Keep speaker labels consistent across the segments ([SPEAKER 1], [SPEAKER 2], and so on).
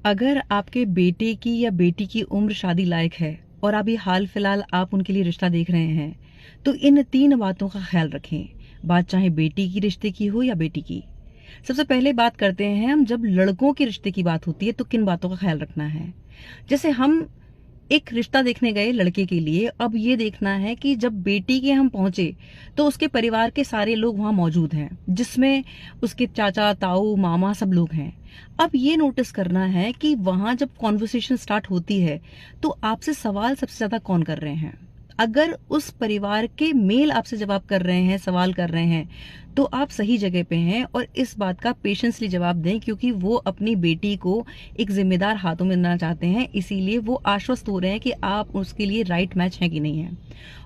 [SPEAKER 1] अगर आपके बेटे की या बेटी की उम्र शादी लायक है और अभी हाल फिलहाल आप उनके लिए रिश्ता देख रहे हैं, तो इन 3 बातों का ख्याल रखें। बात चाहे बेटी की रिश्ते की हो या बेटी की। सबसे पहले बात करते हैं हम, जब लड़कों के रिश्ते की बात होती है तो किन बातों का ख्याल रखना है। जैसे हम एक रिश्ता देखने गए लड़के के लिए, अब ये देखना है कि जब बेटी के हम पहुंचे तो उसके परिवार के सारे लोग वहां मौजूद हैं, जिसमें उसके चाचा ताऊ मामा सब लोग हैं। अब ये नोटिस करना है कि वहां जब कॉन्वर्सेशन स्टार्ट होती है तो आपसे सवाल सबसे ज्यादा कौन कर रहे हैं। अगर उस परिवार के मेल आपसे जवाब कर रहे हैं, सवाल कर रहे हैं, तो आप सही जगह पे हैं और इस बात का पेशेंसली जवाब दें, क्योंकि वो अपनी बेटी को एक जिम्मेदार हाथों में देना चाहते हैं, इसीलिए वो आश्वस्त हो रहे हैं कि आप उसके लिए राइट मैच है कि नहीं है।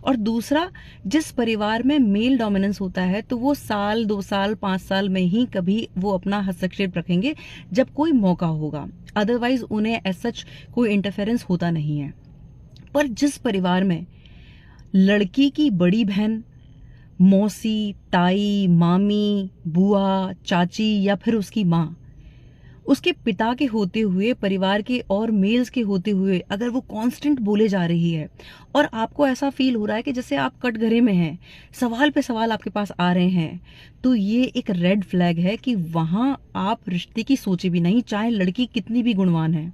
[SPEAKER 1] और दूसरा, जिस परिवार में मेल डोमिनेंस होता है तो वो साल 2 साल 5 साल में ही कभी वो अपना हस्तक्षेप रखेंगे जब कोई मौका होगा, अदरवाइज उन्हें एज सच कोई इंटरफेरेंस होता नहीं है। पर जिस परिवार में लड़की की बड़ी बहन, मौसी, ताई, मामी, बुआ, चाची या फिर उसकी माँ, उसके पिता के होते हुए, परिवार के और मेल्स के होते हुए अगर वो कांस्टेंट बोले जा रही है और आपको ऐसा फील हो रहा है कि जैसे आप कटघरे में हैं, सवाल पे सवाल आपके पास आ रहे हैं, तो ये एक रेड फ्लैग है कि वहां आप रिश्ते की सोचे भी नहीं, चाहे लड़की कितनी भी गुणवान है।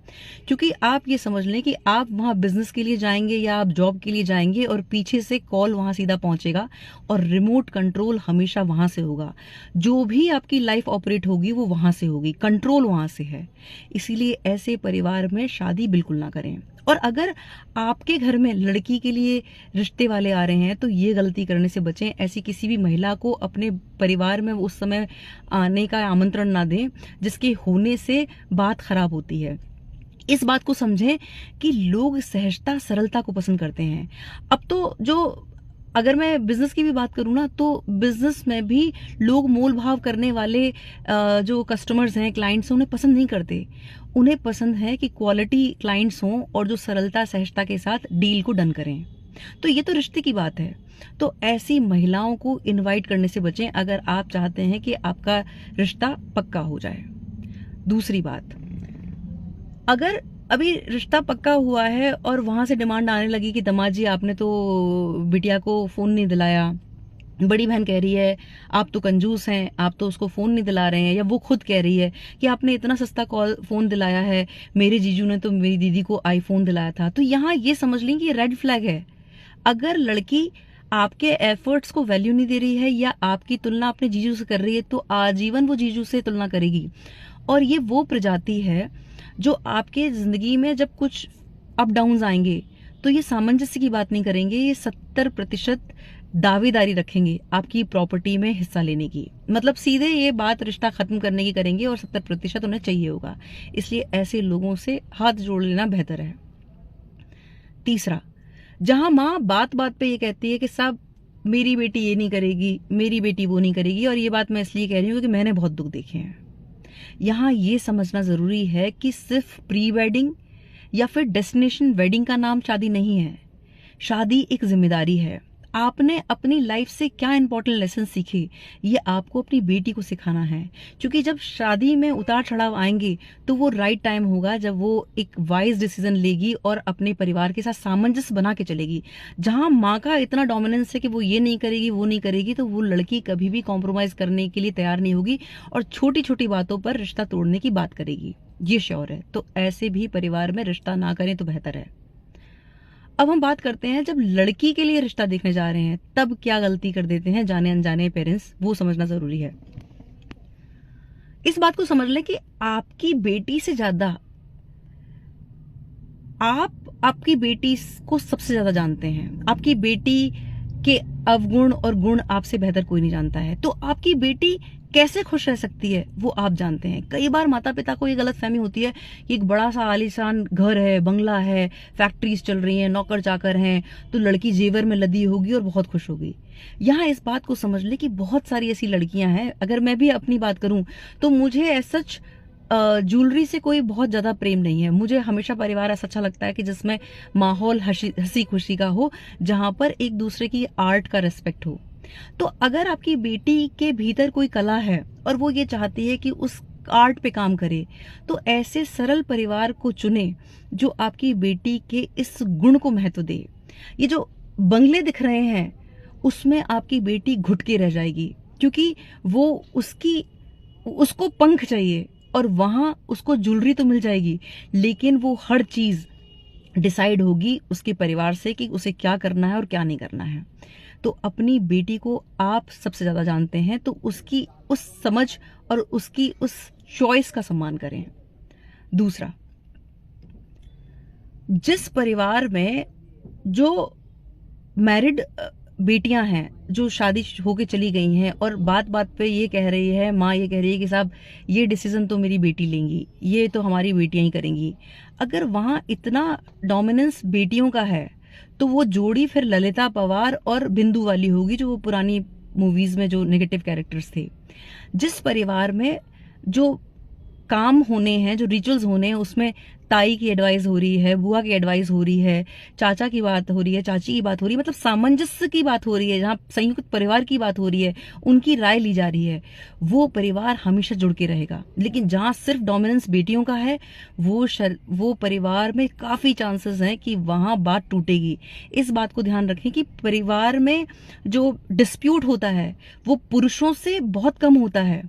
[SPEAKER 1] क्योंकि आप ये समझ लें कि आप वहां बिजनेस के लिए जाएंगे या आप जॉब के लिए जाएंगे और पीछे से कॉल वहां सीधा पहुंचेगा और रिमोट कंट्रोल हमेशा वहां से होगा। जो भी आपकी लाइफ ऑपरेट होगी वो वहां से होगी, कंट्रोल वहां से है। इसीलिए ऐसे परिवार में शादी बिल्कुल ना करें। और अगर आपके घर में लड़की के लिए रिश्ते वाले आ रहे हैं तो ये गलती करने से बचें। ऐसी किसी भी महिला को अपने परिवार में उस समय आने का आमंत्रण ना दें जिसके होने से बात खराब होती है। इस बात को समझें कि लोग सहजता सरलता को पसंद करते हैं। अब तो जो अगर मैं बिजनेस की भी बात करूं ना, तो बिजनेस में भी लोग मोल भाव करने वाले जो कस्टमर्स हैं, क्लाइंट्स हैं, उन्हें पसंद नहीं करते। उन्हें पसंद है कि क्वालिटी क्लाइंट्स हों और जो सरलता सहजता के साथ डील को डन करें। तो ये तो रिश्ते की बात है। तो ऐसी महिलाओं को इनवाइट करने से बचें अगर आप चाहते हैं कि आपका रिश्ता पक्का हो जाए। दूसरी बात, अगर अभी रिश्ता पक्का हुआ है और वहां से डिमांड आने लगी कि दामाद जी आपने तो बिटिया को फोन नहीं दिलाया, बड़ी बहन कह रही है आप तो कंजूस हैं, आप तो उसको फोन नहीं दिला रहे हैं, या वो खुद कह रही है कि आपने इतना सस्ता फोन दिलाया है, मेरे जीजू ने तो मेरी दीदी को आईफोन दिलाया था, तो यहाँ ये समझ लें कि ये रेड फ्लैग है। अगर लड़की आपके एफर्ट्स को वैल्यू नहीं दे रही है या आपकी तुलना अपने जीजू से कर रही है तो आजीवन वो जीजू से तुलना करेगी। और ये वो प्रजाति है जो आपके जिंदगी में जब कुछ अप डाउन आएंगे तो ये सामंजस्य की बात नहीं करेंगे, ये 70% दावेदारी रखेंगे आपकी प्रॉपर्टी में हिस्सा लेने की। मतलब सीधे ये बात रिश्ता खत्म करने की करेंगे और 70% उन्हें चाहिए होगा। इसलिए ऐसे लोगों से हाथ जोड़ लेना बेहतर है। तीसरा, जहां माँ बात बात पे ये कहती है कि साहब मेरी बेटी ये नहीं करेगी, मेरी बेटी वो नहीं करेगी, और ये बात मैं इसलिए कह रही हूँ कि मैंने बहुत दुख देखे हैं। यहाँ ये समझना जरूरी है कि सिर्फ प्री वेडिंग या फिर डेस्टिनेशन वेडिंग का नाम शादी नहीं है। शादी एक जिम्मेदारी है। आपने अपनी लाइफ से क्या इंपॉर्टेंट लेसन सीखे, ये आपको अपनी बेटी को सिखाना है। क्योंकि जब शादी में उतार चढ़ाव आएंगे तो वो राइट टाइम होगा जब वो एक वाइज डिसीजन लेगी और अपने परिवार के साथ सामंजस्य बना के चलेगी। जहां माँ का इतना डोमिनेंस है कि वो ये नहीं करेगी वो नहीं करेगी, तो वो लड़की कभी भी कॉम्प्रोमाइज करने के लिए तैयार नहीं होगी और छोटी छोटी बातों पर रिश्ता तोड़ने की बात करेगी, ये श्योर है। तो ऐसे भी परिवार में रिश्ता ना करें तो बेहतर है। अब हम बात करते हैं जब लड़की के लिए रिश्ता देखने जा रहे हैं तब क्या गलती कर देते हैं जाने अनजाने पेरेंट्स, वो समझना जरूरी है। इस बात को समझ लें कि आपकी बेटी से ज्यादा आप आपकी बेटी को सबसे ज्यादा जानते हैं। आपकी बेटी के अवगुण और गुण आपसे बेहतर कोई नहीं जानता है। तो आपकी बेटी कैसे खुश रह सकती है वो आप जानते हैं। कई बार माता पिता को ये गलत फहमी होती है कि एक बड़ा सा आलीशान घर है, बंगला है, फैक्ट्रीज चल रही हैं, नौकर चाकर हैं, तो लड़की जेवर में लदी होगी और बहुत खुश होगी। यहाँ इस बात को समझ ले कि बहुत सारी ऐसी लड़कियां हैं। अगर मैं भी अपनी बात करूं तो मुझे ऐसा ज्वेलरी से कोई बहुत ज्यादा प्रेम नहीं है। मुझे हमेशा परिवार ऐसा अच्छा लगता है कि जिसमें माहौल हंसी खुशी का हो, जहां पर एक दूसरे की आर्ट का रेस्पेक्ट हो। तो अगर आपकी बेटी के भीतर कोई कला है और वो ये चाहती है कि उस आर्ट पे काम करे। तो ऐसे सरल परिवार को चुने जो आपकी बेटी के इस गुण को महत्व दे। ये जो बंगले दिख रहे हैं उसमें आपकी बेटी घुट के रह जाएगी, क्योंकि वो उसको पंख चाहिए, और वहां उसको ज्वेलरी तो मिल जाएगी, लेकिन वो हर चीज डिसाइड होगी उसके परिवार से कि उसे क्या करना है और क्या नहीं करना है। तो अपनी बेटी को आप सबसे ज्यादा जानते हैं, तो उसकी उस समझ और उसकी उस चॉइस का सम्मान करें। दूसरा, जिस परिवार में जो मैरिड बेटियां हैं, जो शादी होके चली गई हैं और बात बात पे ये कह रही है, माँ ये कह रही है कि साहब ये डिसीजन तो मेरी बेटी लेंगी, ये तो हमारी बेटियां ही करेंगी, अगर वहां इतना डोमिनेंस बेटियों का है तो वो जोड़ी फिर ललिता पवार और बिंदु वाली होगी, जो वो पुरानी मूवीज में जो नेगेटिव कैरेक्टर्स थे। जिस परिवार में जो काम होने हैं, जो रिचुअल्स होने हैं, उसमें ताई की एडवाइस हो रही है, बुआ की एडवाइस हो रही है, चाचा की बात हो रही है, चाची की बात हो रही है, मतलब सामंजस्य की बात हो रही है, जहां संयुक्त परिवार की बात हो रही है, उनकी राय ली जा रही है, वो परिवार हमेशा जुड़ के रहेगा। लेकिन जहां सिर्फ डोमिनेंस बेटियों का है, वो परिवार में काफी चांसेस हैं कि वहां बात टूटेगी। इस बात को ध्यान रखें कि परिवार में जो डिस्प्यूट होता है वो पुरुषों से बहुत कम होता है।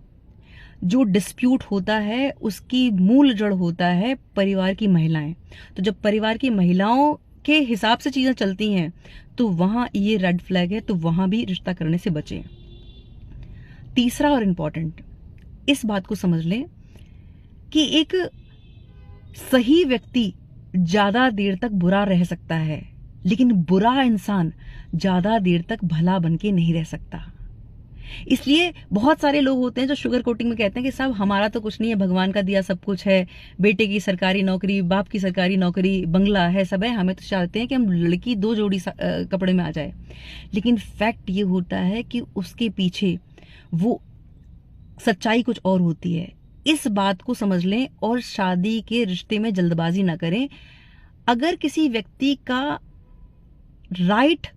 [SPEAKER 1] जो डिस्प्यूट होता है उसकी मूल जड़ होता है परिवार की महिलाएं। तो जब परिवार की महिलाओं के हिसाब से चीजें चलती हैं तो वहां ये रेड फ्लैग है, तो वहां भी रिश्ता करने से बचें। तीसरा और इम्पोर्टेंट, इस बात को समझ लें कि एक सही व्यक्ति ज्यादा देर तक बुरा रह सकता है, लेकिन बुरा इंसान ज्यादा देर तक भला बन के नहीं रह सकता। इसलिए बहुत सारे लोग होते हैं जो शुगर कोटिंग में कहते हैं कि साहब हमारा तो कुछ नहीं है, भगवान का दिया सब कुछ है, बेटे की सरकारी नौकरी, बाप की सरकारी नौकरी, बंगला है, सब है, हमें तो चाहते हैं कि हम लड़की 2 जोड़ी कपड़े में आ जाए। लेकिन फैक्ट ये होता है कि उसके पीछे वो सच्चाई कुछ और होती है। इस बात को समझ लें और शादी के रिश्ते में जल्दबाजी ना करें। अगर किसी व्यक्ति का राइट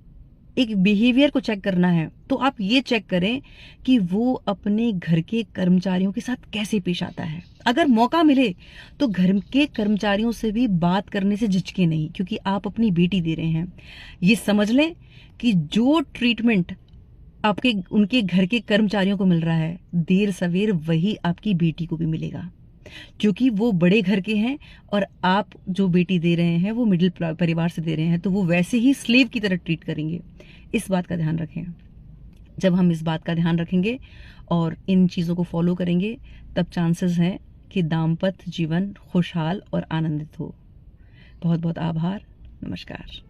[SPEAKER 1] एक बिहेवियर को चेक करना है तो आप ये चेक करें कि वो अपने घर के कर्मचारियों के साथ कैसे पेश आता है। अगर मौका मिले तो घर के कर्मचारियों से भी बात करने से झिझके नहीं, क्योंकि आप अपनी बेटी दे रहे हैं। ये समझ लें कि जो ट्रीटमेंट आपके उनके घर के कर्मचारियों को मिल रहा है, देर सवेर वही आपकी बेटी को भी मिलेगा, क्योंकि वो बड़े घर के हैं और आप जो बेटी दे रहे हैं वो मिडिल परिवार से दे रहे हैं, तो वो वैसे ही स्लेव की तरह ट्रीट करेंगे। इस बात का ध्यान रखें। जब हम इस बात का ध्यान रखेंगे और इन चीज़ों को फॉलो करेंगे, तब चांसेस हैं कि दाम्पत्य जीवन खुशहाल और आनंदित हो। बहुत बहुत आभार। नमस्कार।